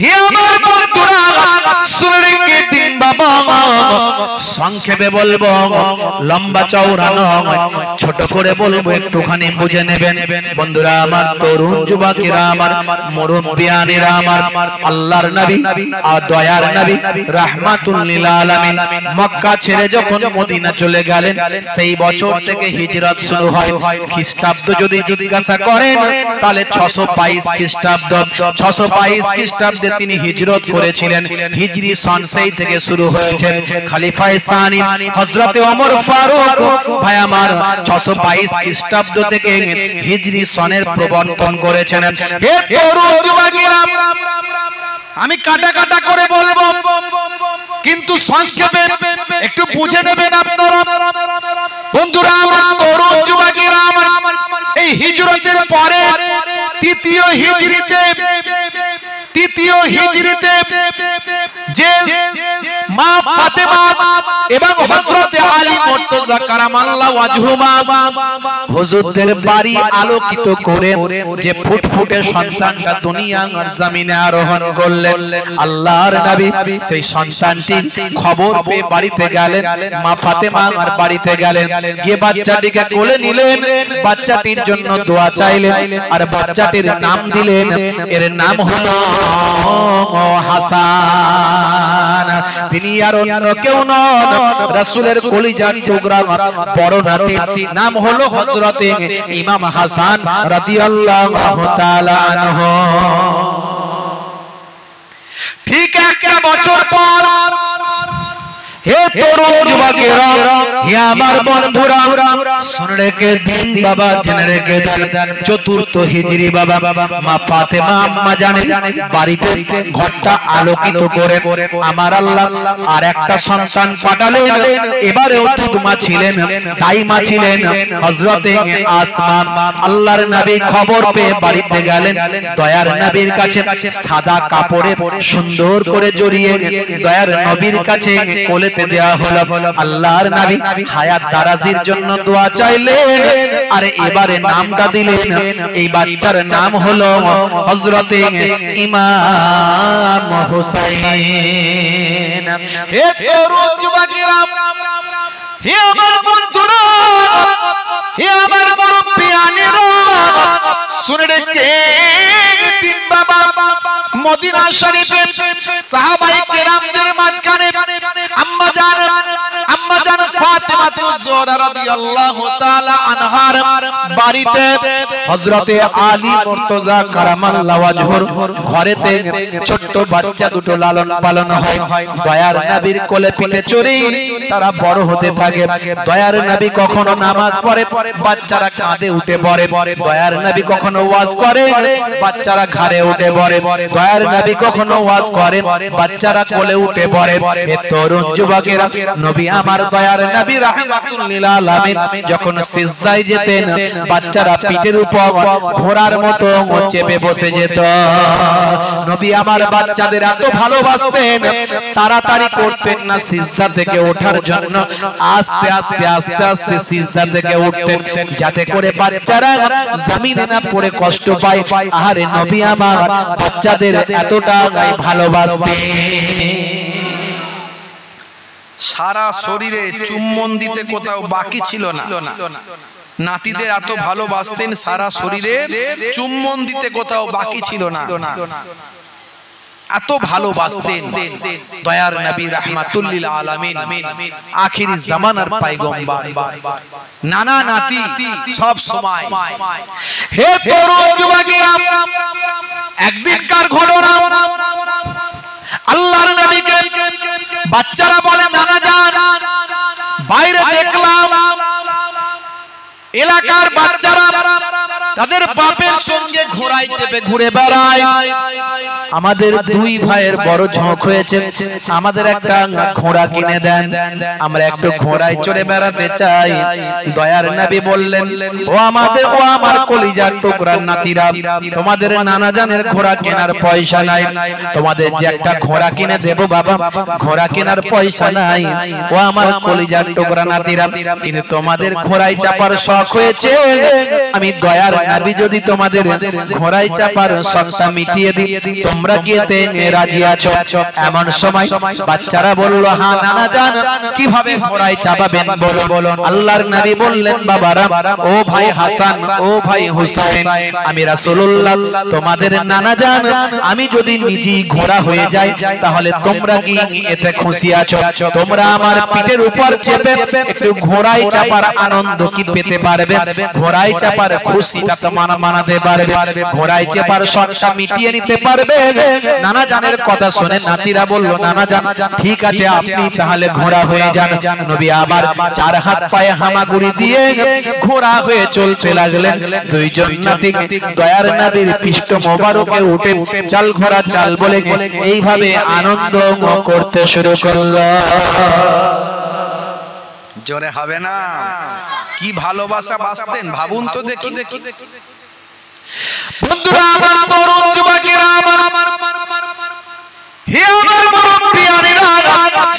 হে আমার বন্ধুরা শুনে রেখে দিন বাবা, সংক্ষেপে বলবো, লম্বা চওড়া নয়, ছোট করে বলবো, একটুখানি বুঝে নেবেন বন্ধুরা আমার, তরুণ যুবকেরা আমার, মুরব্বিয়ানেরা আমার, আল্লাহর নবী আর দয়ার নবী রাহমাতুল লিল আলামিন মক্কা ছেড়ে যখন মদিনা চলে গেলেন, সেই বছর থেকে হিজরত শুরু হয়। খ্রিস্টাব্দ যদি জিজ্ঞাসা করেন তাহলে 622 খ্রিস্টাব্দ, 622 খ্রিস্টাব্দে তিনি হিজরত করেছিলেন। হিজরি সন সেই থেকে শুরু হয়েছে। খলিফায়ে সানি হযরতে ওমর ফারুক ভাই আমার 622 খ্রিস্টাব্দ থেকে হিজরি সনের প্রবর্তন করেছেন। হে তরুণ যুবকেরা, আমি কাটা কাটা করে বলবো, কিন্তু সংক্ষেপে একটু বুঝে নেবেন আপনারা বন্ধুরা আমার, তরুণ যুবকেরা আমার, এই হিজরতের পরে তৃতীয় হিজরিতে যে মা ফাতেমা এবং হযরতে আলী মুর্তজা কারামাল্লাহু ওয়াজহুমা হুজুরদের বাড়ি আলোকিত করে যে ফুটফুটে সন্তানটা দুনিয়ার জমিনে আরোহণ করলেন, আল্লাহর নবী সেই সন্তানটির খবর পেয়ে বাড়িতে গেলেন। মা ফাতেমা আর বাড়িতে গেলেন, গিয়ে বাচ্চাটিকে কোলে নিলেন, বাচ্চাটির জন্য দোয়া চাইলেন, আর বাচ্চাটির নাম দিলেন, এর নাম হলো হাসান। তিনি আর অন্য কেউ নন, রাসূলের কলিজার টুকরা বড় নাতি, নাম হলো হযরতে ইমাম হাসান রাদিয়াল্লাহু তাআলা আনহু। ঠিক একটা বছর পর, হে তরুণ যুবকেরা, হে আমার বন্ধুরা, শুনে রেখে দিন বাবা, জেনে রেখে দিন, চতুর্থ হিজরি বাবা, মা ফাতেমা আম্মা জানেন বাড়িতে ঘরটা আলোকিত করে আমার আল্লাহ আর একটা সন্তান পাঠালেন। এবারেও দুধমা ছিলেন, দাইমা ছিলেন হযরতে আসমা। আল্লাহর নবী খবর পেয়ে বাড়িতে গেলেন, দয়ার নবীর কাছে সাদা কাপড়ে সুন্দর করে জড়িয়ে দয়ার নবীর কাছে কোলে দেয়া হলো। আল্লাহর নবী হায়াত দারাজির জন্য দোয়া চাইলেন, আর এবারে নামটা দিলেন, এই বাচ্চার নাম হলো হযরতে ইমাম হুসাইন। হে তরুণ যুবকেরা, হে আমার বন্ধুরা, হে আমার মুরব্বিয়ানেরা, শুনে রেখে দিন বাবা, মদিনা শরীফে সাহাবায়ে কেরামদের মাঝখানে আম্মা জান ফাতেমাতুজ জোহরা রাদিয়াল্লাহু তাআলা আনহার বাড়িতে হযরতে আলী মুর্তজা কারামাল্লাহু ওয়াজহুর ঘরেতে ছোট্ট বাচ্চা দুটো লালন পালন হয়। দয়ার নবীর কোলে পিঠে চড়ে তারা বড় হতে থাকে। দয়ার নবী কখনো নামাজ পড়ে, বাচ্চারা কাঁধে উঠে পড়ে। দয়ার নবী কখনো ওয়াজ করে, বাচ্চারা ঘাড়ে উঠে পড়ে। দয়ার নবী কখনো ওয়াজ করে, বাচ্চারা কোলে উঠে পড়ে। এ তরুণ যুবকেরা, নবী আমার দয়ার নবী রাহমাতুল লিল আলামিন যখন সিজদায় যেতেন, বাচ্চারা পিঠের উপর ঘোড়ার মতো চেপে বসে যেত। নবী আমার বাচ্চাদের এত ভালোবাসতেন, তাড়াতাড়ি করতেন না সিজদা থেকে ওঠার জন্য, আস্তে আস্তে আস্তে আস্তে সিজদা থেকে উঠতেন, যাতে করে বাচ্চারা জমিনে না পড়ে কষ্ট পায়। আরে নবী আমার বাচ্চাদের এতটা ভালোবাসতেন, সারা শরীরে চুম্বন দিতে কোথাও বাকি ছিল না। নাতিদের এত ভালোবাসতেন, সারা শরীরে চুম্বন দিতে কোথাও বাকি ছিল না, এত ভালোবাসতেন দয়ার নবী রাহমাতুল লিল আলামিন, আখিরি জামানার পয়গম্বর। নানা নাতি সব সময়। হে তরুণ যুবকেরা, একদিনকার ঘটনা, আল্লাহর নবীকে বাচ্চারা বলে, নানা জান, বাইরে দেখলাম এলাকার বাচ্চারা তাদের বাপের সঙ্গে ঘোড়ায় চেপে ঘুরে বেড়ায়। আমাদের দুই ভাইয়ের বড় ঝোঁক হয়েছে, আমাদের একটা ঘোড়া কিনে দেন, আমরা একটু ঘোড়ায় চড়ে বেড়াতে চাই। দয়ার নবী বললেন, ও আমার কলিজার টুকরার নাতিরা, তোমাদের নানা জানের ঘোড়া কেনার পয়সা নাই, তোমাদের যে একটা ঘোড়া কিনে দেব বাবা, ঘোড়া কেনার পয়সা নাই। ও আমার কলিজার টুকরা নাতিরা, কিন্তু তোমাদের ঘোড়ায় চাপার শখ হয়েছে, আমি দয়ার নবী যদি তোমাদের ঘোড়ায় চাপার শখটা মিটিয়ে দিই, তোমরা তোমরা কি এতে রাজি আছো? এমন সময় বাচ্চারা বলল, হ্যাঁ নানা জান, কিভাবে ঘোড়ায় চাপাবেন বলো। আল্লাহর নবী বললেন, বাবারা, ও ভাই হাসান, ও ভাই হুসাইন, আমি রাসূলুল্লাহ তোমাদের নানা জান, আমি যদি নিজেই ঘোড়া হয়ে যাই তাহলে তোমরা কি এতে খুশি আছো? তোমরা আমার পিঠের উপর চেপে একটু ঘোড়ায় চাপার আনন্দ কি পেতে পারবে? ঘোড়ায় চাপার খুশিটা তো মানাতে পারবে? ঘোড়ায় চাপার শখটা মিটিয়ে নিতে পারবে? নানা জানের কথা শুনে নাতিরা বলল, নানা জান ঠিক আছে, আপনি তাহলে ঘোড়া হয়ে যান। নবী আবার চার হাত পায়ে হামাগুড়ি দিয়ে ঘোড়া হয়ে চলতে লাগলেন। দুইজন নাতি দয়ার নবীর পৃষ্ঠ মোবারকে উঠে চাল ঘোড়া চাল বলে এইভাবে আনন্দ করতে শুরু করলো। জোরে হবে না? কি ভালোবাসা বাসতেন ভাবুন তো দেখি। বন্ধুরা আমার, তরুণ যুবকেরা আমার, হে আমার মুরব্বিয়ানেরা,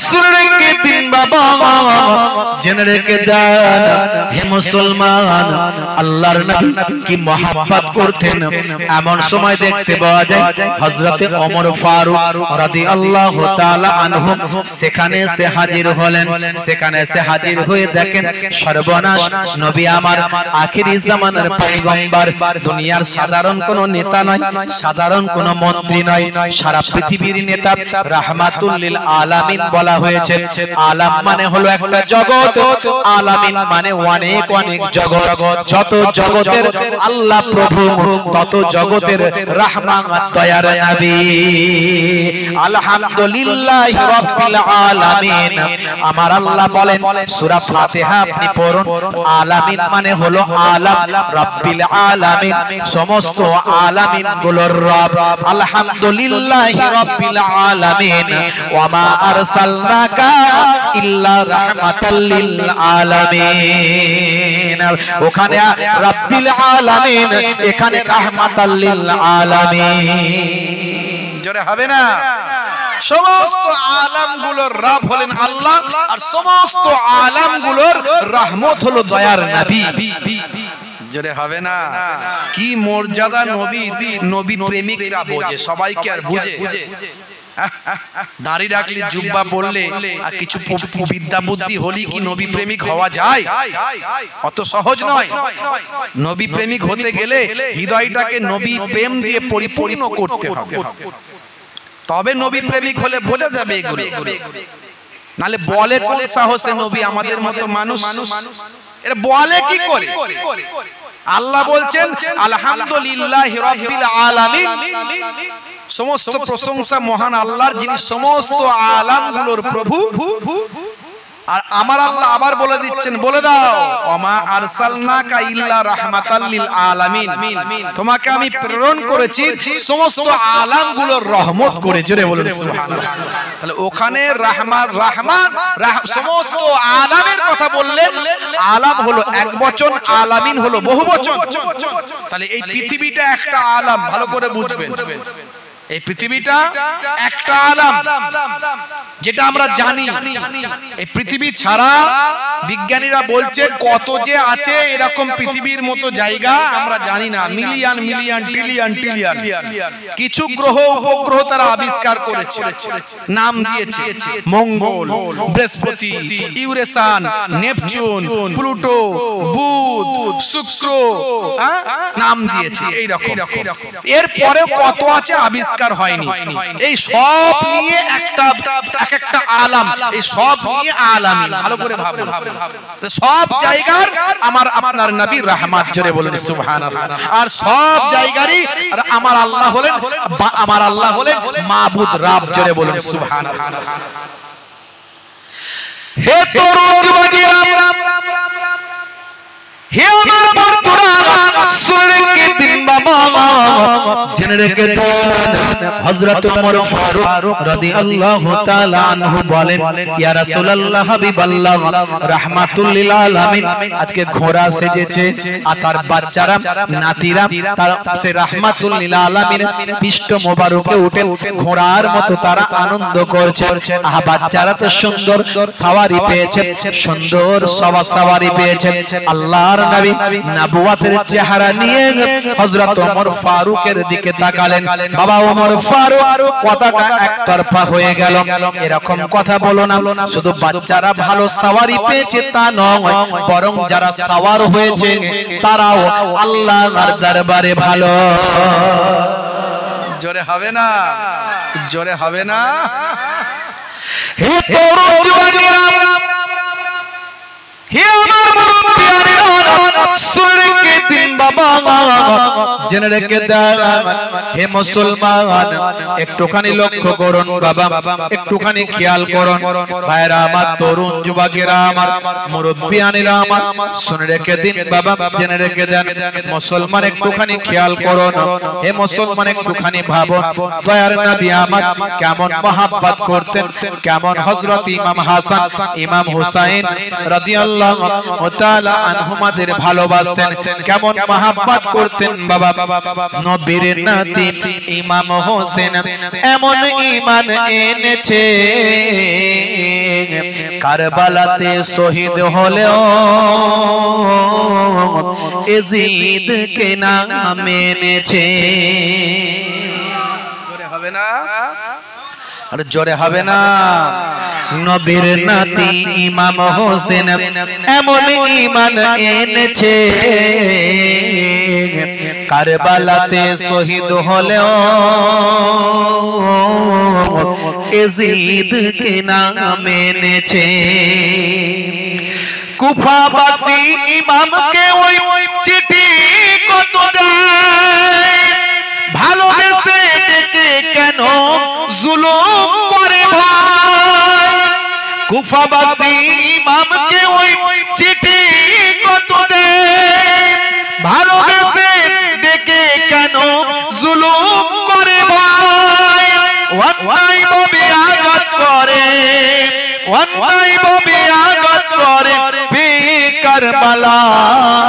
শুনে রেখে দিন বাবা, জেনে রেখে দেন হে মুসলমান, আল্লাহর নবী কি মহব্বত করতেন। এমন সময় দেখতে পাওয়া যায় হযরতে ওমর ফারুক রাদিয়াল্লাহু তাআলা আনহু সেখানে এসে হাজির হলেন। সেখানে এসে হাজির হয়ে দেখেন সর্বনাশ, নবী আমার আখিরি জামানার পয়গম্বর, দুনিয়ার সাধারণ কোন নেতা নয়, সাধারণ কোন মন্ত্রী নয়, সারা পৃথিবীর নেতা, রাহমাতুল লিল আলামিন বলা হয়েছে। আলাম মানে হলো একটা জগৎ, আলামিন মানে অনেক অনেক জগৎ। যত জগতের আল্লাহ প্রভু, তত জগতের রহমান দয়ার নবী। আলহামদুলিল্লাহি রাব্বিল আলামিন। আমার আল্লাহ বলেন সূরা ফাতিহা আপনি পড়ুন, আলামিন মানে হলো আলাম, রাব্বিল আলামিন সমস্ত আলামিন গুলোর রব। আলহামদুলিল্লাহি রাব্বিল আলামিন, ওয়া মা আরসালনাকা ইল্লা রাহমাতাল লিল আলামিন। ওখানে রাব্বিল আলামিন, এখানে রাহমাতাল লিল আলামিন। জোরে হবে না? সমস্ত আলামগুলোর রব হলেন আল্লাহ, আর সমস্ত আলামগুলোর রহমত হলো দয়ার নবী। জোরে হবে না? কি মর্যাদা নবী! নবী প্রেমিকরা বোঝে, সবাইকে আর বুঝে। দাড়ি রাখলে, জুব্বা পরলে আর কিছু বিদ্যা বুদ্ধি হলি কি নবী প্রেমিক হওয়া যায়? অত সহজ নয়। নবী প্রেমিক হতে গেলে হৃদয়টাকে নবী প্রেম দিয়ে পরিপূর্ণ করতে হবে, তবে নবী প্রেমিক হলে বোঝা যাবে এগুলো। নালে বলে কোন সাহসে নবী আমাদের মতো মানুষ এরা বলে কি করে? আল্লাহ বলছেন আলহামদুলিল্লাহি রাব্বিল আলামিন, সমস্ত প্রশংসা মহান আল্লাহর, যিনি সমস্ত আলামগুলোর প্রভু। আর আমার আল্লাহ আবার বলে দিচ্ছেন, বলে দাও ওমা আরসালনাকা ইল্লা রাহমাতাল লিল আলামিন, তোমাকে আমি প্রেরণ করেছি সমস্ত আলামগুলোর রহমত করে। জোরে বলুন সুবহানাল্লাহ। তাহলে ওখানে রাহমাত, সমস্ত আলামের কথা বললেন। আলাম হলো এক বচন, আলামিন হলো বহু বচন। তাহলে এই পৃথিবীটা একটা আলাম, ভালো করে বুঝবেন। এই পৃথিবীটা একটা আলাম, যেটা আমরা জানি। এই পৃথিবী ছাড়া বিজ্ঞানীরা বলছে কত যে আছে এরকম পৃথিবীর মতো জায়গা আমরা জানি না। মিলিয়ন মিলিয়ন ট্রিলিয়ন ট্রিলিয়ন কিছু গ্রহ উপগ্রহ তারা আবিষ্কার করেছে, নাম দিয়েছে মঙ্গল, বৃহস্পতি, ইউরেসান, নেপচুন, প্লুটো, বুধ, শুক্র, নাম দিয়েছে এইরকম। এরপরে কত আছে আবিষ্কার হয়নি। এই সব নিয়ে একটা আলাম, এই সব নিয়ে আলামিন। ভালো করে ভাবুন, সব জায়গার আমার আপনার নবী রহমত। জোরে বলুন সুবহানাল্লাহ। আর সব জায়গারই আমার আল্লাহ হলেন মাবুদ, রব। জোরে বলুন সুবহানাল্লাহ। হে তরুণ যুবকেরা, হে আমার বন্ধুরা, শুনে রেখে দিন বাবা, জেনে রেখে দেন হযরত ওমর ফারুক রাদিয়াল্লাহু তাআলা আনহু বলেন, ইয়া রাসূলুল্লাহ হাবিবাল্লাহ রাহমাতুল লিল আলামিন, আজকে ঘোড়া সেজেছে আর তার বাচ্চারা, নাতিরা তার সে রাহমাতুল লিল আলামিনের পৃষ্ঠ মোবারকে উঠে ঘোড়ার মতো তারা আনন্দ করছে। আহা, বাচ্চারা তো সুন্দর সওয়ারি পেয়েছে, সুন্দর সওয়ারি পেয়েছে। আল্লাহর নবী নবুয়তের চেহারা নিয়ে হযরত ওমর ফারুকের দিকে তাকালেন, বাবা ওমর ফারুক কথাটা একতরফা হয়ে গেল, এরকম কথা বলো না। শুধু বাচ্চারা ভালো সাওয়ারি পেয়েছে তা নয়, বরং যারা সাওয়ার হয়েছে তারাও আল্লাহর দরবারে ভালো। জোরে হবে না, জোরে হবে না। হে তরুণ যুবকেরা, হে আমার মুরব্বিয়ানেরা, শুনে রেখে দিন বাবা, জেনে রেখে দেন। হে মুসলমান, একটুখানি লক্ষ্য করুন বাবা, একটুখানি খেয়াল করুন ভাইরা আমার, তরুণ যুবকেরা আমার, মুরব্বিয়ানেরা আমার, শুনে রেখে দিন বাবা, জেনে রেখে দেন। মুসলমান একটুখানি খেয়াল করুন, হে মুসলমান একটুখানি ভাবুন, দয়ার নবী আমার কেমন মহব্বত করতেন, কেমন হযরত ইমাম হাসান ইমাম হুসাইন রাদিয়াল্লাহু তাআলা আনহুমাদের ভালোবাসতেন, কেমন মহব্বত করতেন বাবা। নবীর নাতি ইমাম হোসেন এমন ঈমান এনেছে, কারবালাতে শহীদ হলেও ইয়াজিদ কে নাম এনেছে। জোরে হবে না, আর জোরে হবে না। নবীর নাতি ইমাম হোসেন এমন ঈমান এনেছে, কারবালাতে শহীদ হলেও ইয়াজিদ কে নাম এনেছে। কুফাবাসী ইমামকে ওই চিঠি কত দেয়, ভালোবেসে ডেকে কেন জুলুম করে ভাই। কুফাবাসী ইমামকে ওই চিঠি কত দেয়, ভালোবেসে ডেকে কেন জুলুম করে ভাই। অন্যায় ভাবে আঘাত করে, অন্যায় ভাবে আঘাত করে কারবালায়,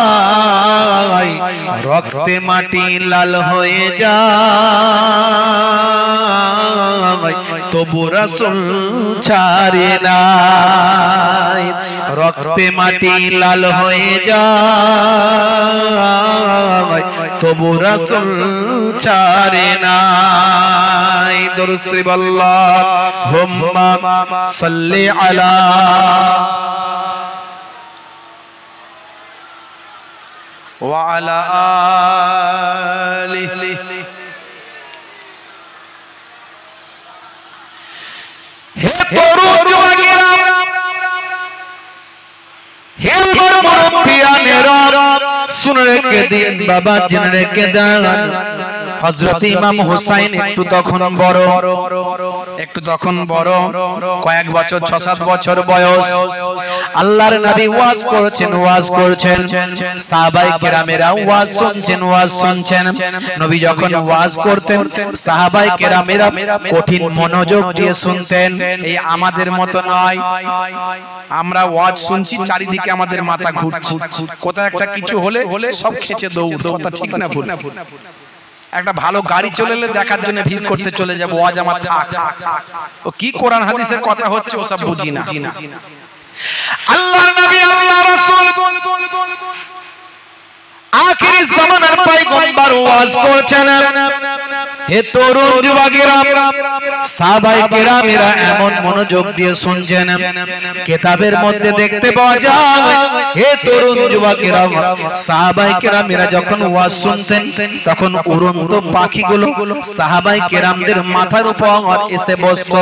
রক্তে মাটি লাল হয়ে যায়, তবু রাসূল ছাড়ে নাই। রক্তে মাটি লাল হয়ে যায়, তবু রাসূল ছাড়ে নাই। দরুদ শরীফ আল্লাহুম্মা সাল্লি আলা ওয়া আলা আলিহি। হে তরুণ যুবকেরা, হে আমার মুরব্বিয়ানেরা, শুনে রেখে দিন বাবা, জেনে রেখে দেন। হযরত ইমাম হুসাইন একটু তখন বড়, একটু তখন বড়, কয়েক বছর 6-7 বছর বয়স। আল্লাহর নবী ওয়াজ করেছেন, ওয়াজ করছেন, সাহাবায়ে কেরামেরা ওয়াজ শুনছেন, ওয়াজ শুনছেন। নবী যখন ওয়াজ করতেন, সাহাবায়ে কেরামেরা কঠিন মনোযোগ দিয়ে শুনতেন। এই আমাদের মতো নয়, আমরা ওয়াজ শুনছি, চারিদিকে আমাদের মাথা ঘুরছে, কোথায় একটা কিছু হলে সব খেচে দৌড়। কথা ঠিক না ভুল? একটা ভালো গাড়ি চলে এলে দেখার জন্য ভিড় করতে চলে যাবো, ওয়াজ আমার থাক। ও কি কোরআন হাদিসের কথা হচ্ছে ওসব বুঝি না। আল্লাহর নবী, আল্লাহ রাসূল আখির জামানার পয়গম্বর ওয়াজ করছেন। হে তরুণ যুবকেরা, সাহাবায়ে কেরামেরা এমন মনোযোগ দিয়ে শুনছেন, কিতাবের মধ্যে দেখতে পাওয়া যায়। হে তরুণ যুবকেরা, সাহাবায়ে কেরামেরা যখন ওয়াজ শুনতেন, তখন উড়ন্ত পাখিগুলো সাহাবায়ে কেরামদের মাথার উপর এসে বসতো,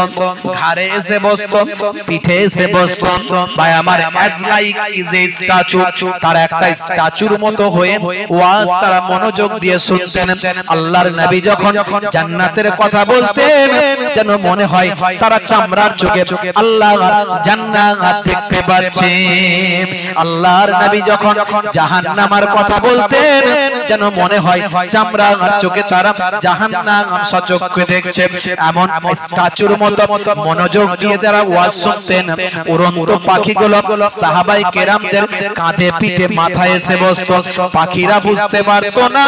ঘাড়ে এসে বসতো, পিঠে এসে বসতো। ভাই আমার, as like is a statue, তার একটা স্ট্যাচুর মতো হয়ে ওয়াজ তারা মনোযোগ দিয়ে শুনতেন। আল্লাহর নবী যখন জান্নাতের কথা বলতেন, যেন মনে হয় তারা চামড়ার চোখে আল্লাহর জান্নাত দেখতে পাচ্ছেন। আল্লাহর নবী যখন জাহান্নামের কথা বলতেন, যেন মনে হয় চামড়ার চোখে তারা জাহান্নাম সচক্ষে দেখছে। এমন স্ট্যাচুর মতো মনোযোগ দিয়ে তারা ওয়াজ শুনতেন। উড়ন্ত পাখিগুলো সাহাবায়ে কেরামদের কাঁধে পিঠে মাথায় এসে বসতো। পাখিরা বুঝতে পারতো না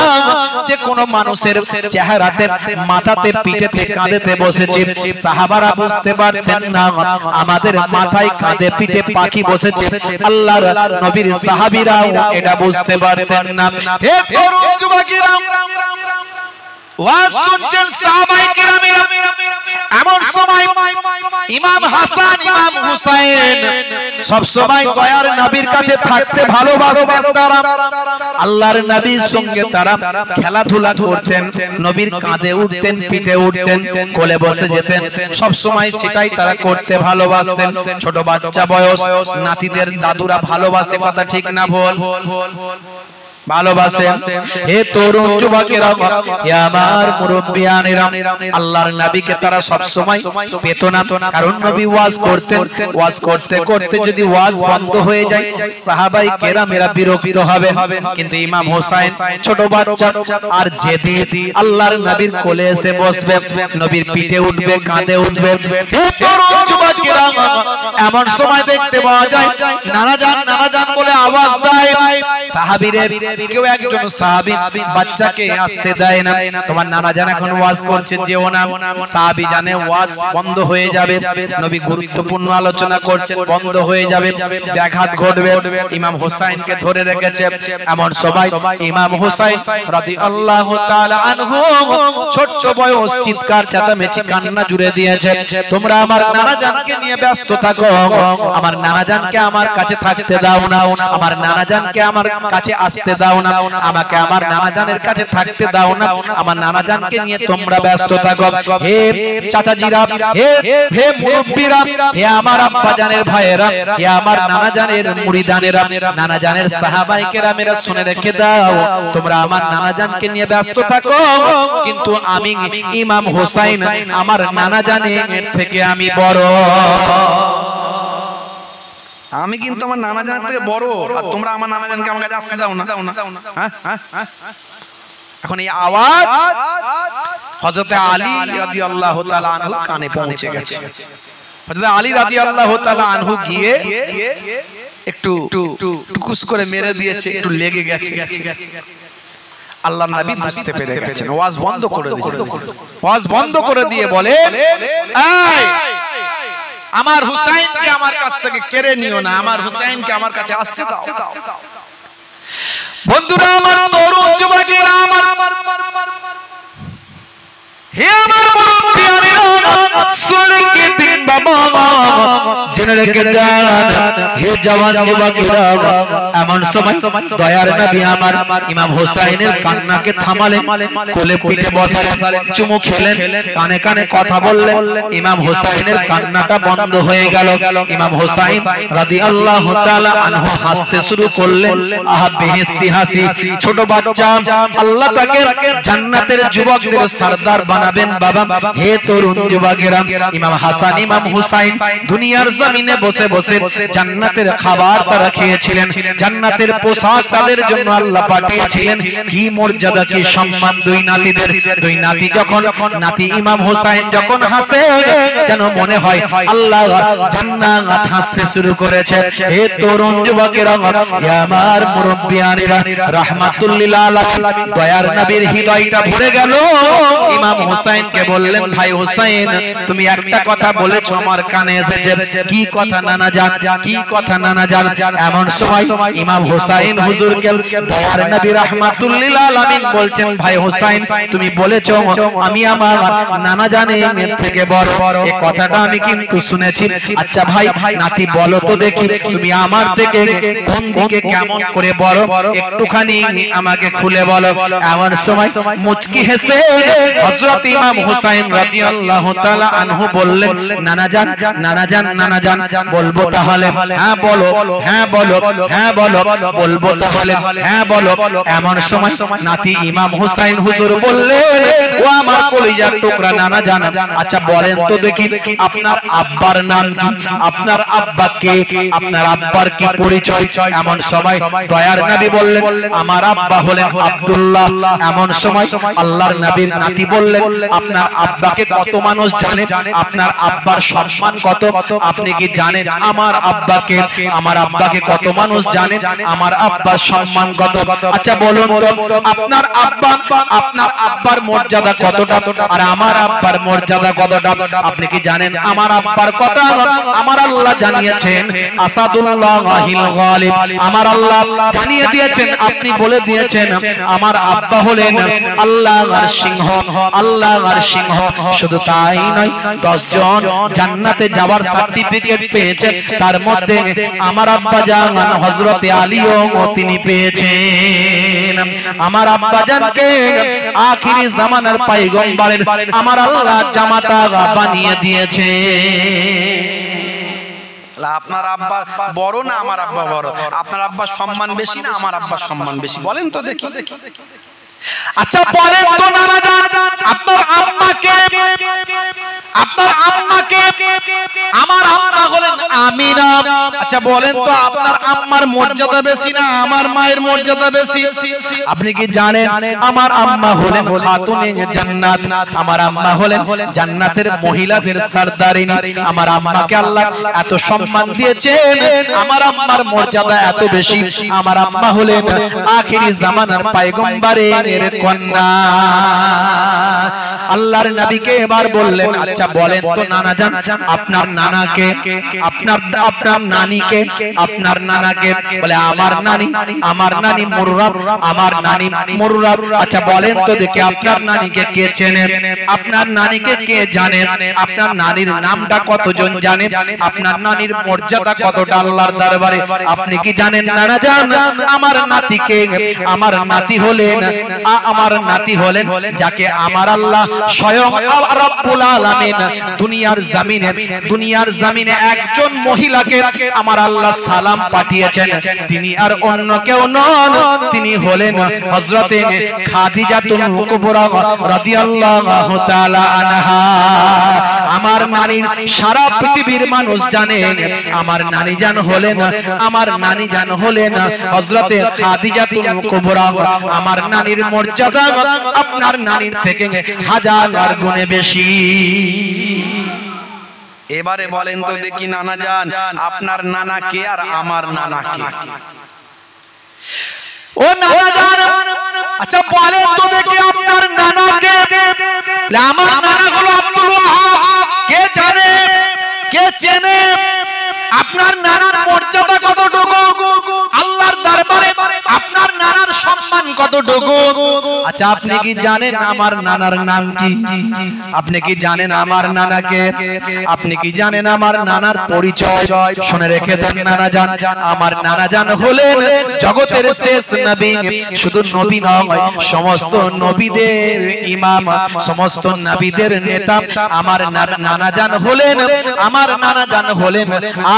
যে কোন মানুষের চেহারাতে, মাথাতে, পিঠেতে, কাঁধেতে বসেছে। সাহাবারা বুঝতে পারতেন না আমাদের মাথায়, কাঁধে, পিঠে পাখি বসেছে। আল্লাহর নবীর সাহাবীরাও এটা বুঝতে পারতেন না। হে তরুণ যুবকেরা, ওয়াজ শুনছেন সাহাবায়ে কেরামেরা। এমন সময় ইমাম হাসান ইমাম হুসাইন সব সময় দয়ার নবীর কাছে থাকতে ভালোবাসতেন তারা। আল্লাহর নবীর সঙ্গে তারা খেলাধুলা করতেন, নবীর কাঁধে উঠতেন, পিঠে উঠতেন, কোলে বসে যেতেন, সব সময় সেটাই তারা করতে ভালোবাসতেন। ছোট বাচ্চা বয়স নাতিদের দাদুরা ভালোবাসে, কথা ঠিক না ভুল? ভালোবাসে। হে তরুণ যুবকেরা, হে আমার মুরব্বিয়ানেরা, আল্লাহর নবীকে তারা সব সময় পেত না, কারণ নবী ওয়াজ করতেন। ওয়াজ করতে করতে যদি ওয়াজ বন্ধ হয়ে যায় সাহাবায়ে কেরামেরা বিরক্ত হবে। কিন্তু ইমাম হোসেন ছোট বাচ্চা, আর যেদি আল্লাহর নবীর কোলে এসে বসবে, নবীর পিঠে উঠবে, কাঁধে উঠবে। হে তরুণ যুবকেরা, এমন সময় দেখতে পাওয়া যায় নানা জান বলে আওয়াজ দেয়। সাহাবীরে কেউ একজন সাহাবী বাচ্চাকে আসতে দেয় না, তোমার নানা জান এখন ওয়াজ করছে, যেও না। সাহাবী জানে ওয়াজ বন্ধ হয়ে যাবে, নবী গুরুত্বপূর্ণ আলোচনা করছেন, বন্ধ হয়ে যাবে, ব্যাঘাত ঘটবে। ইমাম হোসেনকে ধরে রেখেছে। এমন সময় ইমাম হোসেন রাদিয়াল্লাহু তাআলা আনহু ছোট্ট বয়স চিৎকার চেঁচামেচি কান্না জুড়ে দিয়েছে, তোমরা আমার নানা জানকে নিয়ে ব্যস্ত থাকো, আমার নানা জানকে আমার কাছে থাকতে দাও না, আমার নানা জানকে আমার কাছে আসতে দাও না, আমাকে আমার নানা জানের কাছে থাকতে দাও না, আমার নানা জানকে নিয়ে তোমরা ব্যস্ত থাকো। হে চাচাজিরা, হে মুরব্বিরা, হে আমার আব্বা জানের ভাইয়েরা, হে আমার নানা জানের মুরিদানেরা, নানা জানের সাহাবায়ে কেরামেরা, শুনে রেখে দাও, তোমরা আমার নানা জানকে নিয়ে ব্যস্ত থাকো, কিন্তু আমি ইমাম হোসেন আমার নানা জানের থেকে আমি বড়। আমি কিন্তু আমার নানা জানের থেকে বড়, আর তোমরা আমার নানা জানকে আমার কাছে আসতে দাও না। এখন এই আওয়াজ হযরত আলী রাদিয়াল্লাহু তাআলা আনহু কানে পৌঁছে গেছে। হযরত আলী রাদিয়াল্লাহু তাআলা আনহু গিয়ে একটু টুকুস করে মেরে দিয়েছে, একটু লেগে গেছে। আল্লাহর নবী বুঝতে পেরে গেছেন, ওয়াজ বন্ধ করে দিয়েছেন। ওয়াজ বন্ধ করে দিয়ে বলে, এই আমার হুসাইনকে আমার কাছ থেকে কেড়ে নিও না, আমার হুসাইনকে আমার কাছে আসতে দাও। বন্ধুরা আমার, তরুণ যুবকেরা আমার, হে আমার মুরব্বিয়ানেরা, শুনে কে দিন বাবা, জেনে রেখে দেন, হে জওয়ান যুবকেরা, এমন সময় দয়ার নবী আমার ইমাম হোসেনের কান্নাকে থামালেন, কোলে পিঠে বসালেন, চুমু খেলেন, কানে কানে কথা বললেন। ইমাম হোসেনের কান্নাটা বন্ধ হয়ে গেল। ইমাম হোসেন রাদিয়াল্লাহু তাআলা আনহু হাসতে শুরু করলেন, আহা বেহেশতি হাসি। ছোট বাচ্চা, আল্লাহ তাকে জান্নাতের যুবকদের সরদার বানাবেন বাবা। হে তরুণ যুবকেরা, ইমাম হাসান ইমাম হুসাইন দুনিয়ার জমিনে বসে বসে জান্নাতের খাবার তারা খেয়েছিলেন, জান্নাতের পোশাক তাদের জন্য আল্লাহ পাঠিয়েছিলেন। কি মর্যাদা, কি সম্মান দুই নাতিদের। দুই নাতি যখন, নাতি ইমাম হোসেন যখন হাসে, যেন মনে হয় আল্লাহ জান্নাত হাসতে শুরু করেছে। হে তরুণ যুবকেরা, হে আমার মুরব্বিয়ানেরা, রাহমাতুল লিল আলামিন দয়ার নবীর হৃদয়টা ভরে গেল। ইমাম হোসেনকে বললেন, ভাই হোসেন, তুমি একটা কথা বলেছো আমার কানে এসেছে। কি কথা নানা জান, কি কথা নানা জান? এমন সময় ইমাম হোসেন হুজুরকে দয়ার নবী রাহমাতুল লিল আলামিন বলছেন, ভাই হোসেন, তুমি বলেছো আমি আমার নানা জানের থেকে বড়। এই কথাটা আমি কিন্তু শুনেছি। আচ্ছা ভাই নাতি, বলো তো দেখি, তুমি আমার থেকে কোন দিকে কেমন করে বড়, একটুখানি আমাকে খুলে বলো। এমন সময় মুচকি হেসে হযরত ইমাম হোসেন রাদিয়াল্লাহু তাআলা আনহু বললেন, নানা জান, নানা জান, নানা জান, বলবো তাহলে? হ্যাঁ বলো, হ্যাঁ বলো, হ্যাঁ বলো, বলবো তাহলে, হ্যাঁ বলো। এমন সময় নাতি ইমাম হোসেন হুজুর বললেন, ও আমার কলিজার টুকরা নানা জান, আচ্ছা বলেন তো দেখি, আপনার আব্বার নাম কি? আপনার আব্বা কে? আপনার আব্বার কি পরিচয়? এমন সময় দয়ার নবী বললেন, আমার আব্বা হলেন আব্দুল্লাহ। এমন সময় আল্লাহর নবীর নাতি বললেন, আপনার আব্বাকে কত মানুষ জানে? আপনার আব্বার সম্মান কত? আপনি কি কি জানেন আমার আব্বাকে কত মানুষ জানেন? আমার আব্বার সম্মান কত? আচ্ছা বলুন তো আপনার আব্বার মর্যাদা কতটা আর আমার আব্বার মর্যাদা কতটা? আপনি কি জানেন আমার আব্বার কথা? আমার আল্লাহ জানিয়েছেন আসাদুল্লাহিল গালিব। আমার আল্লাহ জানিয়ে দিয়েছেন, আপনি বলে দিয়েছেন আমার আব্বা হলেন আল্লাহর সিংহ, আল্লাহর সিংহ। শুধু তাই নয়, 10 জন জান্নাতে যাওয়ার সার্টিফিকেট পেয়েছে, তার মধ্যে আমার আব্বা জান হযরতে আলীও তিনি পেয়েছেন। আমার আব্বা জানকে আখিরি জামানার পয়গম্বরের আমার আল্লাহ জামাতা বানিয়ে দিয়েছে। আপনার আব্বা বড় না আমার আব্বা বড়? আপনার আব্বার সম্মান বেশি না আমার আব্বার সম্মান বেশি? বলেন তো দেখি। আচ্ছা বলেন তো নানা জান, আপনার আম্মাকে আমার আম্মা হলেন আমিনা। আচ্ছা বলেন তো আপনার আম্মার মর্যাদা বেশি না আমার মায়ের মর্যাদা বেশি? আপনি কি জানেন আমার আম্মা হলেন খাতুনে জান্নাত, আমার আম্মা হলেন জান্নাতের মহিলাদের সরদারিনী। আমার আম্মাকে আল্লাহ এত সম্মান দিয়েছেন, আমার আম্মার মর্যাদা এত বেশি। আমার আম্মা হলেন আখিরি জামানার পয়গম্বরের কন্যা। আল্লাহর নবীকে এবার বললেন আচ্ছা বলেন তো নানা জান, আপনার নানাকে আপনার নানিকে আপনার নানাকে বলে আমার নানি মুররাব, আমার নানি মুররাব। আচ্ছা বলেন তো দেখি আপনার নানিকে কে চেনেন? আপনার নানিকে কে জানেন? আপনার নানির নামটা কতজন জানেন? আপনার নানির মর্যাদা কতটা আল্লাহর দরবারে? আপনি কি জানেন নানা জান আমার নাতিকে? আমার নাতি হলেন যাকে আমার আল্লাহ স্বয়ং রব্বুল আলামিন দুনিয়ার জমিনে একজন মহিলাকে আমার আল্লাহ সালাম পাঠিয়েছেন, তিনি আর অন্য কেউ নন, তিনি হলেন হযরতে খাদিজাতুল কুবরা রাদিয়াল্লাহু তাআলা আনহা। আমার নানির সারা পৃথিবীর মানুষ জানে আমার নানি জান হলেন হযরতে খাদিজাতুল কুবরা। আমার নানির মর্যাদা আপনার নানির থেকে হাজার গুণে বেশি। এবারে বলেন তো দেখি নানা জান আপনার নানা কে আর আমার নানা কে? ও নানা জান আচ্ছা বলেন তো দেখি আপনার নানা কে? আমার নানা হলো আব্দুল ওয়াহাব। কে জানে, কে চেনে আপনার নানার মর্যাদা কতটুকু আল্লাহর দরবারে? আপনার নানার সম্মান কতটুকু? আচ্ছা আপনি কি জানেন আমার নানার নাম কি? আপনি কি জানেন আমার নানাকে? আপনি কি জানেন আমার নানার পরিচয়? শুনে রেখে দেন নানা জান, আমার নানা জান হলেন জগতের শেষ নবী। শুধু নবী নয়, সমস্ত নবীদের ইমাম, সমস্ত নবীদের নেতা। আমার নানা জান হলেন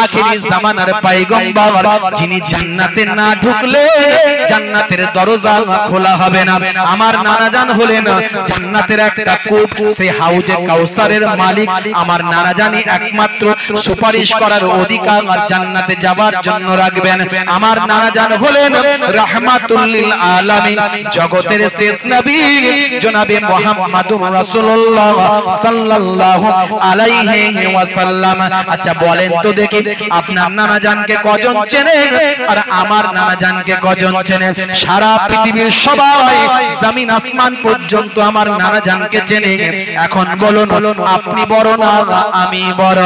আখিরি জামানার পয়গম্বর, যিনি জান্নাতে না ঢুকলে জান্নাতের দরজা খোলা হবে না। আমার নানা জান হলেন জান্নাতের একটা কূপ, সেই হাউজে কাউসারের মালিক। আমার নানা জানি একমাত্র সুপারিশ করার অধিকার জান্নাতে যাবার জন্য রাখবেন। আমার নানা জান হলেন রাহমাতুল লিল আলামিন, জগতের শেষ নবী জনাবে মুহাম্মদুর রাসূলুল্লাহ সাল্লাল্লাহু আলাইহি ওয়াসাল্লাম। আচ্ছা বলেন তো দেখি আপনার নানা জানকে কজন চেনে আর আমার নানা জানকে কজন চেনে? সারা পৃথিবীর সবাই, জমিন আসমান পর্যন্ত আমার নানা জানকে চেনে। এখন বলুন আপনি বড় না আমি বড়?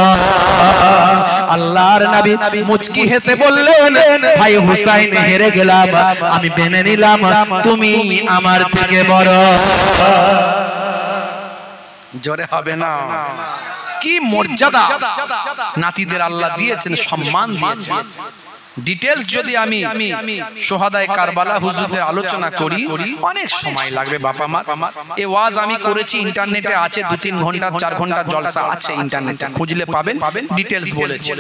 আল্লাহর নবী মুচকি হেসে বললেন ভাই হুসাইন হেরে গেলাম, আমি মেনে নিলাম তুমি আমার থেকে বড়। জোরে হবে না? কি মর্যাদা নাতিদের আল্লাহ দিয়েছেন, সম্মান দিয়েছেন। ডিটেইলস যদি আমি শোহাদায়ে কারবালা হুজুরদের আলোচনা করি অনেক সময় লাগবে বাবা মা। এই ওয়াজ আমি করেছি, ইন্টারনেটে আছে, 2-3 ঘন্টা 4 ঘন্টা জলসা আছে, ইন্টারনেটে খুঁজলে পাবেন। ডিটেইলস বলেছি,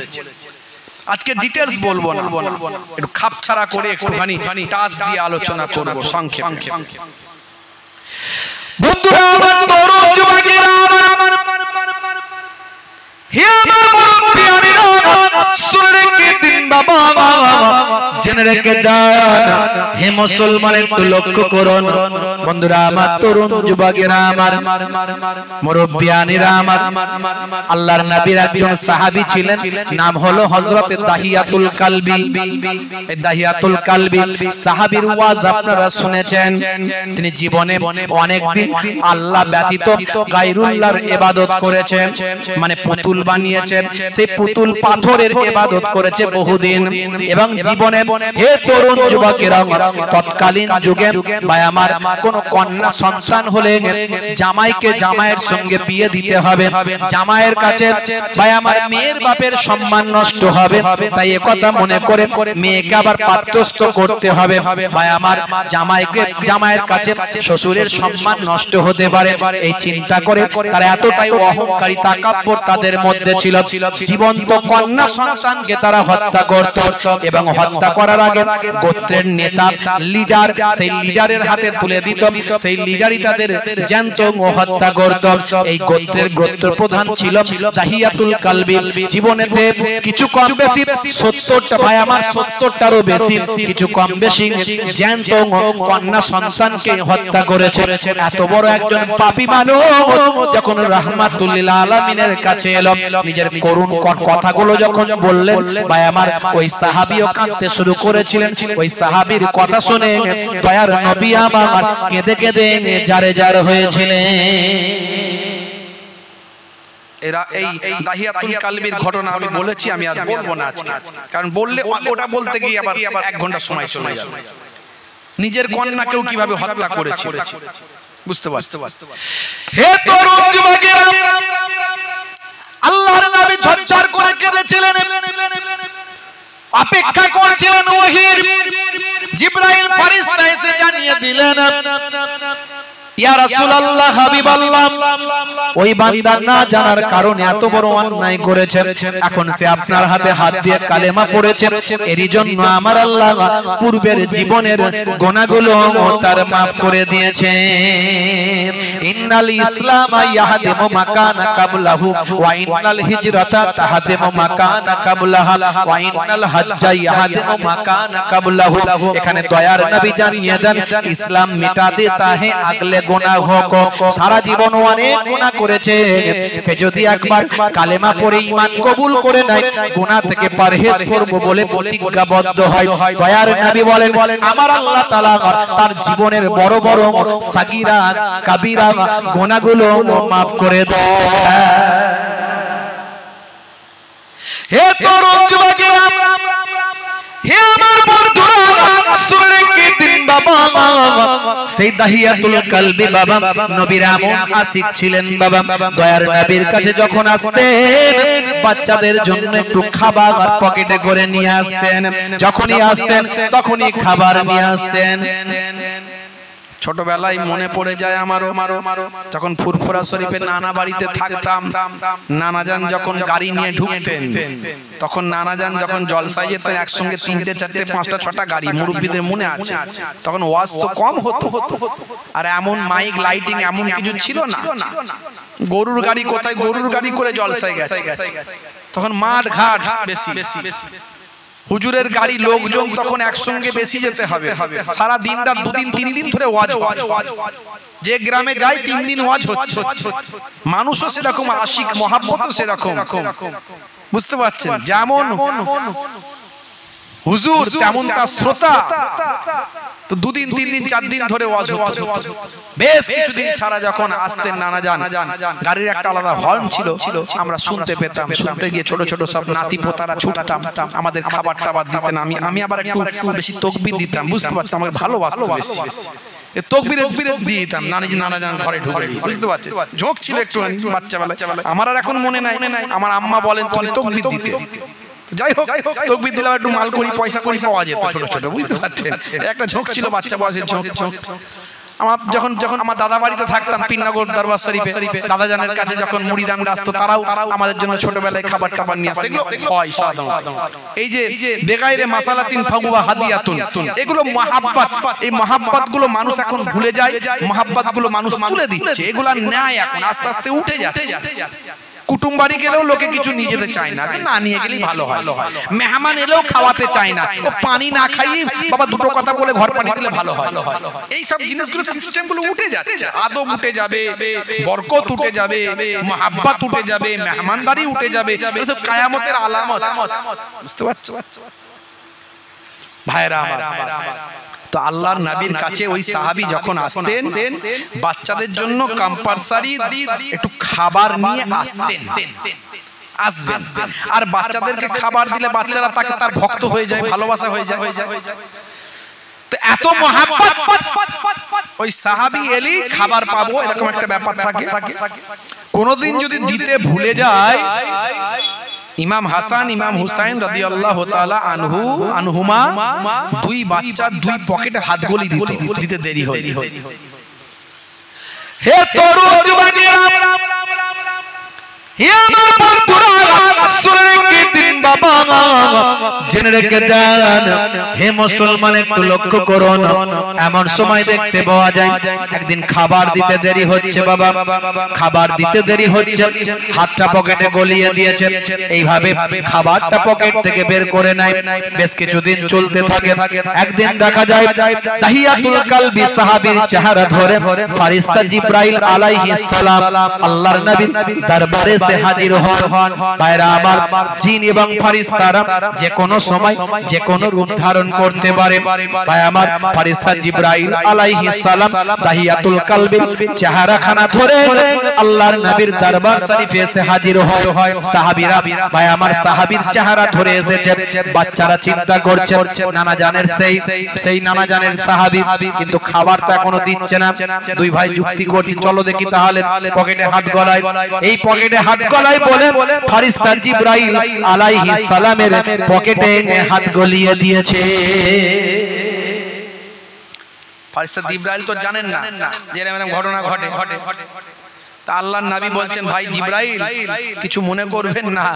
আজকে ডিটেইলস বলবো না, একটু খাপছাড়া করে একটুখানি টাচ দিয়ে আলোচনা করব সংক্ষেপে। বন্ধুরা আমার, তরুণ যুবকেরা আমার, হে আমার মুরব্বিয়ানেরা, শুনে রেখে দিন বাবা, জেনে জেনে রেখে দেন হে মুসলমান, একটু লক্ষ্য করুন বন্ধুরা আমার, তরুণ যুবকেরা আমার, মুরব্বিয়ানিরা আমার, আল্লাহর নবীর একজন সাহাবী ছিলেন, নাম হলো হযরত দাহিয়াতুল কালবি। এই দাহিয়াতুল কালবি সাহাবীর ওয়াজ আপনারা শুনেছেন। তিনি জীবনে অনেক দিন আল্লাহ ব্যতীত গায়রুল্লাহর ইবাদত করেছেন, মানে পুতুল বানিয়েছেন, সেই পুতুল পাথরের ইবাদত করেছে বহুদিন। এবং জীবনে হে তরুণ যুবকেরা, তৎকালীন যুগে ভাই আমার কোন কন্যা সন্তান হলে জামাইকে জামাইয়ের সঙ্গে বিয়ে দিতে হবে, জামাইয়ের কাছে ভাই আমার মেয়ের বাপের সম্মান নষ্ট হবে, তাই একথা মনে করে মেয়েকে আবার পাত্রস্থ করতে হবে। ভাই আমার জামাইকে জামাইয়ের কাছে শ্বশুরের সম্মান নষ্ট হতে পারে, এই চিন্তা করে তারা এতটাই অহংকারী তাকাব্বর তাদের মধ্যে ছিল, জীবন্ত কন্যা সন্তানকে তারা হত্যা করত। এবং হত্যা করার আগে গোত্রের নেতা লিডার, সেই লিডারের হাতে তুলে দিত, সেই লিডারই তাদের জ্যান্ত হত্যা করত। এই গোত্রের গোত্র প্রধান ছিল দাহিয়াতুল কালবি। জীবনেতে কিছু কম বেশি 70টা ভাই আমার 70টারও বেশি কিছু কম বেশি জ্যান্ত কন্যা সন্তানকে হত্যা করেছে। এত বড় একজন পাপী মানুষ যখন রাহমাতুল লিল আলামিনের কাছে এলো, নিজের করুণ কথাগুলো যখন বললেন, ভাই আমার ওই সাহাবীও কাঁদতে শুরু করেছিলেন। ওই সাহাবীর কথা শুনে দয়ার নবী আমার কেঁদে কেঁদে জারে জার হয়েছিলেন। এরা এই দাহিয়াতুল কালবির ঘটনা আমি বলেছি, আমি আর বলবো না আজকে, কারণ বললে ওটা বলতে গিয়ে আবার 1 ঘন্টা সময় চলে যাবে। নিজের কন্যাকেও কিভাবে হত্যা করেছে বুঝতে পারছো? হে তরুণ যুবকেরা, আল্লাহর নবী ঝরঝর করে কেঁদেছিলেন, অপেক্ষা করছিলেন ওহীর। জিবরাইল ফেরেশতা এসে জানিয়ে দিলেন, ইয়া রাসূলুল্লাহ, হাবিবাল্লাহ, ওই বান্দা না জানার কারণে এত বড় অন্যায় করেছে, এখন সে আপনার হাতে হাত দিয়ে কালেমা পড়েছে, এরই জন্য আমার আল্লাহ পূর্বের জীবনের গুনাহগুলো তার maaf করে দিয়েছে। ইন্নাল ইসলামা ইয়াহদিমু মাকানা কাবলাহু ওয়া ইন্নাল হিজরাতা তাহদিমু মাকানা কাবলাহা ওয়া ইন্নাল হাজ্জা ইয়াহদিমু মাকানা কাবলাহু। এখানে দয়ার নবী জানিয়ে দেন, ইসলাম মিটা দেতা হে আগলে গুনাহ কো। সারা জীবন অনেক গুনাহ করেছে, সে যদি একবার কালেমা পড়ে ঈমান কবুল করে নেয়, গুনাহ থেকে পরহেজ করব বলে প্রতিজ্ঞাবদ্ধ হয়, দয়ার নবী বলেন আমার আল্লাহ তাআলা তার জীবনের বড় বড় সাগীরা কাবীরা গুনাহগুলো maaf করে দেয়। হে তরুণ যুবকেরা, হে আমার বন্ধুরা, শুনে কি দিন বাবা, সেই দাহিয়াতুল কালবি বাবা নবীর এমন আশিক ছিলেন বাবা, দয়ার নবীর কাছে যখন আসতেন বাচ্চাদের জন্য একটু খাবার পকেটে করে নিয়ে আসতেন, যখনই আসতেন তখনই খাবার নিয়ে আসতেন। ছোটবেলায় মনে পড়ে যায় আমারও, যখন ফুরফুরা শরীফের নানা বাড়িতে থাকতাম, নানাজান যখন গাড়ি নিয়ে ঢুকতেন, তখন নানাজান যখন জলসায় যেতেন, একসঙ্গে 3টে 4টে 5টা 6টা গাড়ি, মুরব্বিদের মনে আছে, তখন ওয়াজ তো কম হতো, আর এমন মাইক লাইটিং এমন কিছু ছিল না। গরুর গাড়ি কোথায়, গরুর গাড়ি করে জলসায় গেছে, তখন মাঠ ঘাট বেশি, হুজুরের গাড়ি লোকজন তখন একসঙ্গে বেশি যেতে হবে, সারা দিন রাত 2 দিন 3 দিন ধরে ওয়াজ হয়, যে গ্রামে যাই 3 দিন ওয়াজ হচ্ছে। মানুষও সেরকম আশিক, মহাব্বতও সেরকম, বুঝতে পারছেন? যেমন হুজুর তেমন তার শ্রোতা, তো 2 দিন 3 দিন 4 দিন ধরে ওয়াজ হতো। বেশ কিছুদিন ছাড়া যখন আসতেন নানাজান, গাড়ির একটা আলাদা হর্ন ছিল, আমরা শুনতে পেতাম, শুনতে গিয়ে ছোট ছোট সব নাতি পোতারা ছুটতাম, আমাদের খাবার টাবার দিতেন। আমি আবার একটু বেশি তাকবীর দিতাম, বুঝতে পারছেন? আমাকে ভালোবাসতো বেশি, তাকবীরে দিয়ে দিতাম নানাজান ঘরে ঢুকে, বুঝতে পারছেন? ঝোঁক ছিল একটু বাচ্চাবেলায়, আমার আর এখন মনে নাই। আমার আম্মা বলেন তুমি তাকবীর দিতে, যাই হোক তাকবীর দিলাম, একটু মাল করি পয়সা করি পাওয়া যেত ছোট ছোট, বুঝতে পারছেন? একটা ঝোঁক ছিল বাচ্চা বয়সের ঝোঁক। আমার যখন আমার দাদা বাড়িতে থাকতাম পিননগর দরবার শরীফে, দাদা জানের কাছে যখন মুড়িদান আসতো, তারাও আমাদের জন্য ছোটবেলায় খাবার টাবার নিয়ে আসতো। এগুলো হয় সাধারণত। এই যে বেগাইরে মাসালাতিন ফাগুয়া হাদিয়াতুন, এগুলো মহাব্বত, এই মহাব্বত গুলো মানুষ এখন ভুলে যায়, মহাব্বত গুলো মানুষ তুলে দিচ্ছে, এগুলা ন্যায় এখন আস্তে আস্তে উঠে যাচ্ছে। কুটুম বাড়ি গেলেও লোকে কিছু নিয়ে যেতে চায় না, না নিয়ে গেলেই ভালো হয়। মেহমান এলেও খাওয়াতে চায় না, ও পানি না খাইয়ে বাবা দুটো কথা বলে ঘর পাঠিয়ে দিলে ভালো হয়। এই সব জিনিসগুলো সিস্টেমগুলো উঠে যাচ্ছে, আদব উঠে যাবে, বরকত উঠে যাবে, মহাব্বত উঠে যাবে, মেহমানদারি উঠে যাবে, এসব কিয়ামতের আলামত। বুঝতে পারছো ভাইরা আমার? তো আল্লাহর নবীর কাছে ওই সাহাবী যখন আসতেন, বাচ্চাদের জন্য কম্পালসারি একটু খাবার নিয়ে আসতেন, আসবেন। আর বাচ্চাদেরকে খাবার দিলে বাচ্চারা তাকে তার ভক্ত হয়ে যায়, ভালোবাসা হয়ে যায়। তো এত মহাব্বত, ওই সাহাবী এলি খাবার পাবো এরকম একটা ব্যাপার থাকে। কোনদিন যদি দিতে ভুলে যায়, ইমাম হাসান ইমাম হুসাইন রাদিয়াল্লাহু তাআলা আনহুমা দুই বাচ্চা দুই পকেটে হাত গলি দিতে দেরি হয়। হে তরুণ যুবকেরা, হে আমার বন্ধুরা, শুনে রেখে দিন বাবা, জেনে রেখে দেন হে মুসলমান, একটু লক্ষ্য করুন। এমন সময় দেখতে পাওয়া যায় একদিন খাবার দিতে দেরি হচ্ছে, বাবা খাবার দিতে দেরি হচ্ছে, হাতটা পকেটে গলিয়ে দিয়েছে, এইভাবে খাবারটা পকেট থেকে বের করে নেয়। বেশ কিছুদিন চলতে থাকে। একদিন দেখা যায় তাহিয়াতুল কালবি সাহাবীর চেহারা ধরে ফেরেশতা জিবরাইল আলাইহিস সালাম আল্লাহর নবীর দরবারে সে হাজির হন। ভাইরা আমার, জিন এবং ফেরেশতারা যে কোনো সময় যে কোনো রূপ ধারণ করতে পারে। ভাই আমার, ফেরেশতা জিবরাইল আলাইহিস সালাম তাহিয়াতুল কালবির চেহারাখানা ধরে আল্লাহর নবীর দরবার শরীফে এসে হাজির হয়। সাহাবীরা, ভাই আমার, সাহাবীর চেহারা ধরে এসেছে। বাচ্চারা চিন্তা করছে নানা জানের সেই নানা জানের সাহাবী, কিন্তু খাবার তো এখনো দিচ্ছে না। দুই ভাই যুক্তি করছে, চলো দেখি তাহলে পকেটে হাত গলায়। এই পকেটে হাত গলায় বলে ফেরেশতা জিবরাইল আলাইহিস সালামের পকেটে হাত গলিয়ে দিয়েছে। ফেরেশতা জিবরাইল তো জানেন না যে এরকম ঘটনা ঘটে। তা আল্লাহর নবী বলছেন, ভাই জিবরাইল কিছু মনে করবেন না।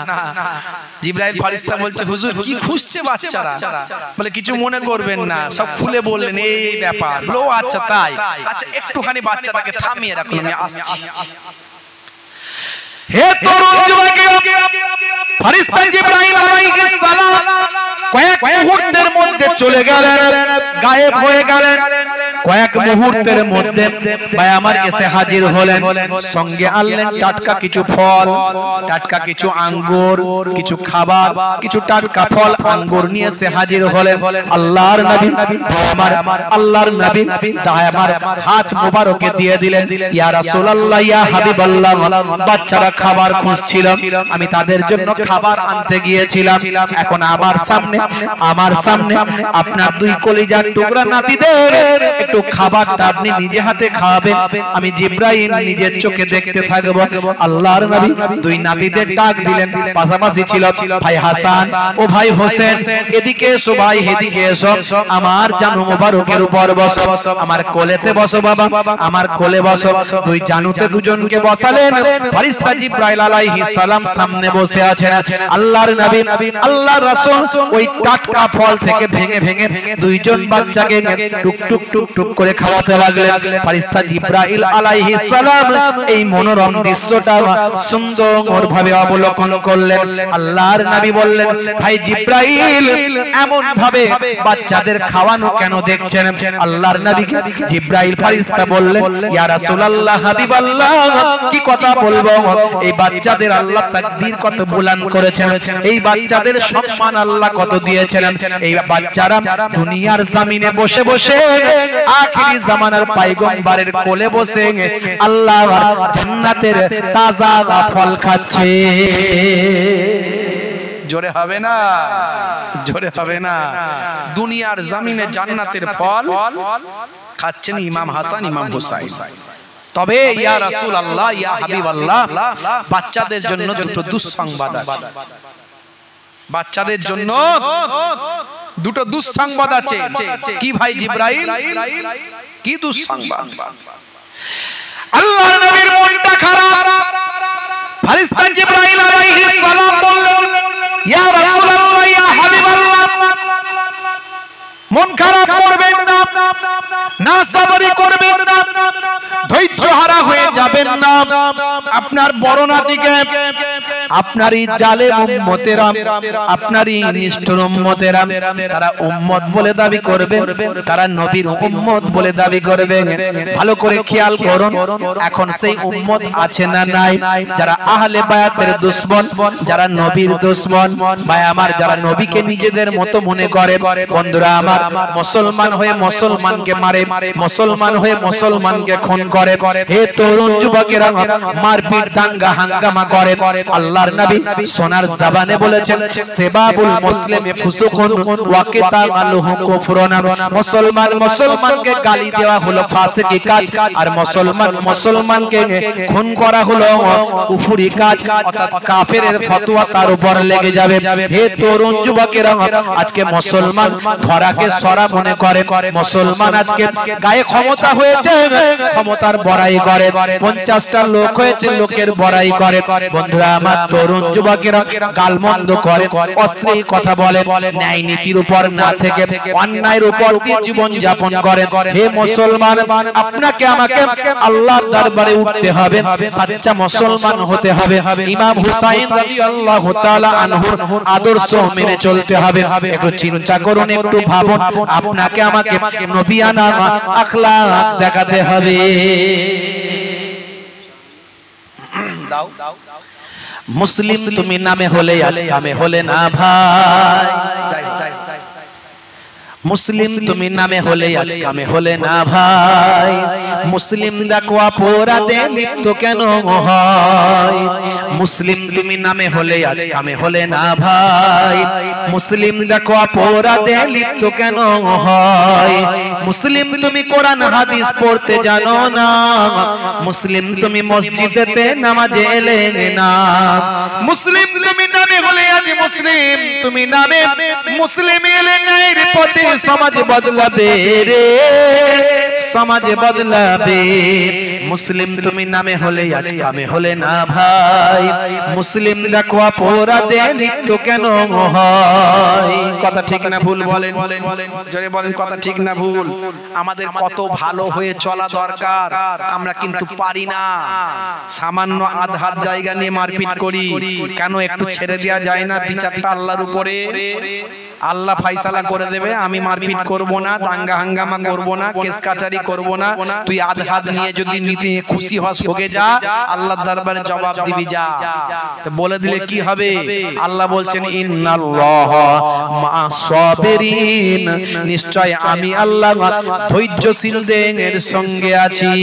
জিবরাইল ফেরেশতা বলছে, হুজুর কি খুঁজছে বাচ্চারা? বলে কিছু মনে করবেন না, সব খুলে বললেন এই ব্যাপার। লো আচ্ছা তাই, আচ্ছা একটুখানি বাচ্চাটাকে থামিয়ে রাখুন, আমি আসছি। হে তরুণ যুবকেরা, ফেরেশতা জিবরাইল আলাইহিস সালাম কয়েক মুহূর্তের মধ্যে চলে গেলেন, গায়েব হয়ে গেলেন। কয়েক মুহূর্তের মধ্যে ভাই আমার এসে হাজির হলেন। সঙ্গে আনলেন টাটকা কিছু ফল, টাটকা কিছু আঙ্গুর, কিছু খাবার, কিছু টাটকা ফল আঙ্গুর নিয়ে এসে হাজির হলেন। আল্লাহর নবী, আমার আল্লাহর নবী তাই আমার হাত মোবারকে দিয়ে দিলেন, ইয়া রাসূলুল্লাহ, ইয়া হাবিবাল্লাহ, বাচ্চারা খাবার খুঁজছিল, আমি তাদের জন্য খাবার আনতে গিয়েছিলাম। এখন আমার সামনে আপনার দুই কলিজার টুকরা নাতিদের একটু খাবারটা আপনি নিজে হাতে খাওয়াবেন, আমি জিবরাইল নিজের চোখে দেখতে থাকবো। আল্লাহর নবী দুই নাতিদের ডাক দিলেন। পাশাপাশি ছিল ভাই হাসান ও ভাই হোসেন, এদিকে এসো ভাই, এদিকে এসো, আমার জানু মোবারকের উপর বসো, আমার কোলেতে বসো বাবা, আমার কোলে বসো। দুই জানুতে দুজনকে বসালেন। ফেরেশতা জিবরাইল আলাইহিস সালাম সামনে বসে আছেন। আল্লাহর নবী আল্লাহর রাসূল ওই টাটকা ফল থেকে ভেঙে ভেঙে দুইজন বাচ্চাকে টুক টুক টুক টুক করে খাওয়াতে লাগলেন। ফেরেশতা জিবরাইল আলাইহিস সালাম এই মনোরম দৃশ্যটা সুন্দরভাবে অবলোকন করলেন। আল্লাহর নবী বললেন, ভাই জিবরাইল, এমন ভাবে বাচ্চাদের খাওয়ানো কেন দেখছেন? আল্লাহর নবীকে জিবরাইল ফেরেশতা বললেন, ইয়া রাসূলুল্লাহ, হাবিবাল্লাহ, কি কথা বলবো? এই বাচ্চাদের আল্লাহ তাকদীর কত বুলন্দ করেছেন, এই বাচ্চাদের সম্মান আল্লাহ কত দিয়েছেন। এই বাচ্চারা দুনিয়ার জমিনে বসে বসে আখিরি জামানার পয়গম্বরের কোলে বসে আল্লাহ জান্নাতের তাজা ফল খাচ্ছে। জোরে হবে না, জোরে হবে না। দুনিয়ার জমিনে জান্নাতের ফল খাচ্ছেন ইমাম হাসান ইমাম হুসাইন। তবে ইয়া রাসূলুল্লাহ, ইয়া হাবিবাল্লাহ, বাচ্চাদের জন্য দুটো দুঃসংবাদ আছে। বাচ্চাদের জন্য দুটো দুঃসংবাদ আছে। কি ভাই জিবরাইল, কি দুঃসংবাদ? আল্লাহর নবীর মনটা খারাপ। ফেরেশতা জিবরাইল আলাইহিস সালাম বললেন, ইয়া রাসূলুল্লাহ, ইয়া হাবিবাল্লাহ, মন খারাপ করবেন না, না সাবরি করবেন না, ধৈর্য হারা হয়ে যাবেন না। আপনার বড় নাতিকে আপনারই জালেম উম্মতেরা, আপনারই নিষ্ঠুর উম্মতেরা তারা উম্মত বলে দাবি করবে, তারা নবীর উম্মত বলে দাবি করবে। ভালো করে খেয়াল করুন, এখন সেই উম্মত আছে না নাই? যারা আহলে বায়াতের দুশমন, যারা নবীর দুশমন, ভাই আমার, যারা নবীকে নিজেদের মতো মনে করে, বন্ধুরা আমার, মুসলমান হয়ে মুসলমানকে মারে, মুসলমান হয়ে মুসলমানকে খুন করে। হে তরুণ যুবকেরা, মারপিট দাঙ্গা হাঙ্গামা করে। আল্লাহর নবী সোনার জবানে বলেছেন, সেবাবুল মুসলিমি ফুসুকুন ওয়া কিতালুহু কুফরুন। মুসলমান মুসলমানকে গালি দেওয়া হলো ফাসিকি কাজ, আর মুসলমান মুসলমানকে খুন করা হলো কুফরি কাজ, অর্থাৎ কাফেরের ফতোয়া তার উপর লেগে যাবে। হে তরুণ যুবকেরা, আজকে মুসলমান ধরাকে সরা মনে করে, মুসলমান আজকে গায়ে ক্ষমতা হয়েছে, ক্ষমতার বড়াই করে, 50টা লোক হয়েছে, লোকের বড়াই করে। বন্ধুরা আমার, তরুণ যুবকেরা গালমন্দ করে, অশ্লীল কথা বলে, ন্যায় নীতির উপর না থেকে অন্যায়ের উপর দিয়ে জীবন যাপন করে। হে মুসলমান, আপনাকে আমাকে আল্লাহর দরবারে উঠতে হবে, সচ্চা মুসলমান হতে হবে, ইমাম হুসাইন রাদিয়াল্লাহু তাআলা আনহুর আদর্শ মেনে চলতে হবে। একটু চিন্তা করুন, একটু ভাবুন, আপনাকে আমাকে নবিয়ানা আখলাক দেখাতে হবে। মুসলিম তুমি নামে হলে আজ কামে হলে না ভাই, মুসলিম তুমি নামে হলে আজ কামে হলে না ভাই। মুসলিম দেখো অপরাধে লিপ্ত কেন হয়? মুসলিম তুমি নামে হলে আজ কামে হলে না ভাই। মুসলিম দেখো অপরাধে লিপ্ত কেন হয়? মুসলিম তুমি কোরআন হাদিস পড়তে জানো না, মুসলিম তুমি মসজিদেতে নামাজে এলে না। মুসলিম তুমি নামে হলে আজ মুসলিম তুমি নামে মুসলিম এলে ন্যায়ের পথে সমাজ বদলাবে রে, সমাজ বদলাবে। মুসলিম তুমি নামে হলে আজ কামে হলে না ভাই। মুসলিম দেখো অপরাধে লিপ্ত কেন হয়? কথা ঠিক না ভুল বলেন? জোরে বলেন, কথা ঠিক না ভুল? আমাদের কত ভালো হয়ে চলা দরকার, আমরা কিন্তু পারি না। সামান্য আধহাত জায়গা নিয়ে মারপিট করি কেন? একটু ছেড়ে দেওয়া যায় না? বিচারটা আল্লাহর উপরে, আল্লাহ ফাইসালা করে দেবে। আমি মারপিট করব না, দাঙ্গা হাঙ্গামা করব না, কেস কাচারি করব না। তুই আধহাত নিয়ে যদি নিতে খুশি হস হোগে যা, আল্লাহর দরবারে জবাব দিবি যা। তো বলে দিলে কি হবে? আল্লাহ বলছেন, ইন্নাল্লাহা মা'আস সাবিরিন, নিশ্চয় আমি আল্লাহ ধৈর্যশীলদের সঙ্গে আছি।